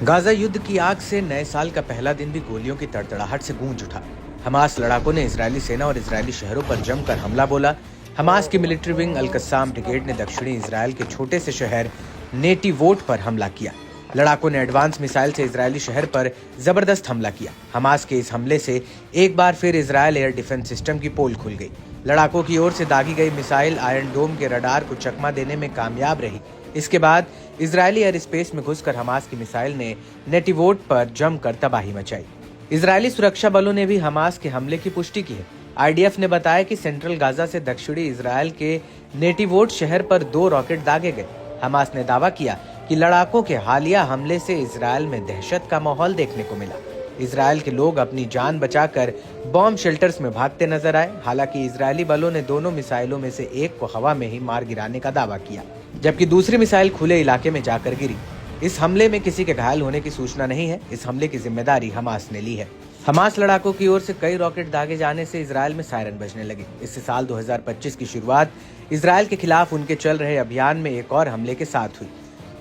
Gaza युद्ध की आग से नए साल का पहला दिन भी गोलियों की तड़तड़ाहट से गूंज उठा। हमास लड़ाकों ने इजरायली सेना और इजरायली शहरों पर जमकर हमला बोला। हमास की मिलिट्री विंग अल कस्साम ब्रिगेड ने दक्षिणी इजरायल के छोटे से शहर नेटिवोट पर हमला किया। लड़ाकों ने एडवांस मिसाइल से इजरायली शहर पर जबरदस्त हमला किया। हमास के इस हमले से एक बार फिर इजरायल एयर डिफेंस सिस्टम की पोल खुल गई। लड़ाकों की ओर से दागी गई मिसाइल आयरन डोम के रडार को चकमा देने में कामयाब रही। इसके बाद इजरायली एयर स्पेस में घुसकर हमास की मिसाइल ने नेटिवोट पर जमकर तबाही मचाई। इजरायली सुरक्षा बलों ने भी हमास के हमले की पुष्टि की है। आईडीएफ ने बताया कि सेंट्रल गाजा से दक्षिणी इजरायल के नेटिवोट शहर पर 2 रॉकेट दागे गए। हमास ने दावा किया कि लड़ाकों के हालिया हमले से इजरायल में दहशत का माहौल देखने को मिला। इजरायल के लोग अपनी जान बचाकर बॉम्ब शेल्टर्स में भागते नजर आए। हालांकि इजरायली बलों ने दोनों मिसाइलों में से एक को हवा में ही मार गिराने का दावा किया, जबकि दूसरी मिसाइल खुले इलाके में जाकर गिरी। इस हमले में किसी के घायल होने की सूचना नहीं है। इस हमले की जिम्मेदारी हमास ने ली है। हमास लड़ाकों की ओर से कई रॉकेट दागे जाने से इजरायल में सायरन बजने लगे। इससे साल 2025 की शुरुआत इजरायल के खिलाफ उनके चल रहे अभियान में एक और हमले के साथ हुई।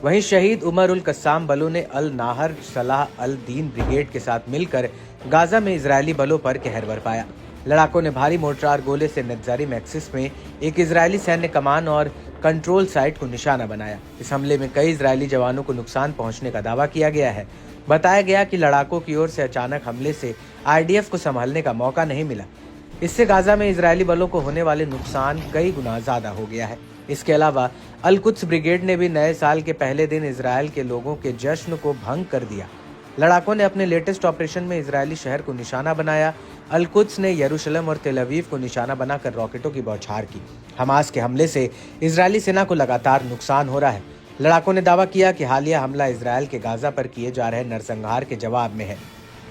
वहीं शहीद उमर उल कस्साम बलों ने अल नाहर सलाह अल दीन ब्रिगेड के साथ मिलकर गाजा में इजरायली बलों पर कहर बरपाया। लड़ाकों ने भारी मोर्टार गोले से नजारी मैक्सिस में एक इजरायली सैन्य कमान और कंट्रोल साइट को निशाना बनाया। इस हमले में कई इजरायली जवानों को नुकसान पहुंचने का दावा किया गया है। बताया गया कि लड़ाकों की ओर से अचानक हमले से आईडीएफ को संभालने का मौका नहीं मिला। इससे गाजा में इजरायली बलों को होने वाले नुकसान कई गुना ज्यादा हो गया है। इसके अलावा अल कुद्स ब्रिगेड ने भी नए साल के पहले दिन इजरायल के लोगों के जश्न को भंग कर दिया। लड़ाकों ने अपने लेटेस्ट ऑपरेशन में इजरायली शहर को निशाना बनाया। अल कुद्स ने यरूशलेम और तेल अवीव को निशाना बनाकर रॉकेटों की बौछार की। हमास के हमले से इजरायली सेना को लगातार नुकसान हो रहा है। लड़ाकों ने दावा किया कि हालिया हमला इजरायल के गाजा पर किए जा रहे नरसंहार के जवाब में है।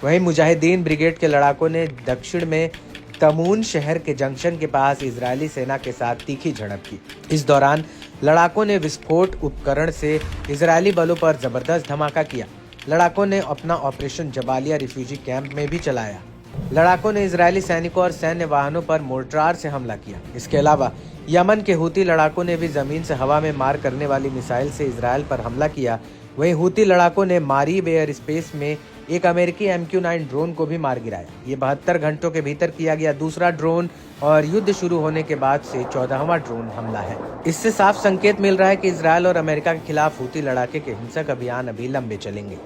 वहीं मुजाहिदीन ब्रिगेड के लड़ाकों ने दक्षिण में तमून शहर के जंक्शन के पास इजरायली सेना के साथ तीखी झड़प की। इस दौरान लड़ाकों ने विस्फोट उपकरण से इजरायली बलों पर जबरदस्त धमाका किया। लड़ाकों ने अपना ऑपरेशन जबालिया रिफ्यूजी कैंप में भी चलाया। लड़ाकों ने इजरायली सैनिकों और सैन्य वाहनों पर मोर्टार से हमला किया। इसके अलावा यमन के हूती लड़ाकों ने भी जमीन से हवा में मार करने वाली मिसाइल से इजरायल पर हमला किया। वहीं हूती लड़ाकों ने मारीब एयर स्पेस में एक अमेरिकी MQ-9 ड्रोन को भी मार गिराया। ये 72 घंटों के भीतर किया गया दूसरा ड्रोन और युद्ध शुरू होने के बाद से 14वां ड्रोन हमला है। इससे साफ संकेत मिल रहा है कि इजरायल और अमेरिका के खिलाफ हूती लड़ाके के हिंसक अभियान अभी लंबे चलेंगे।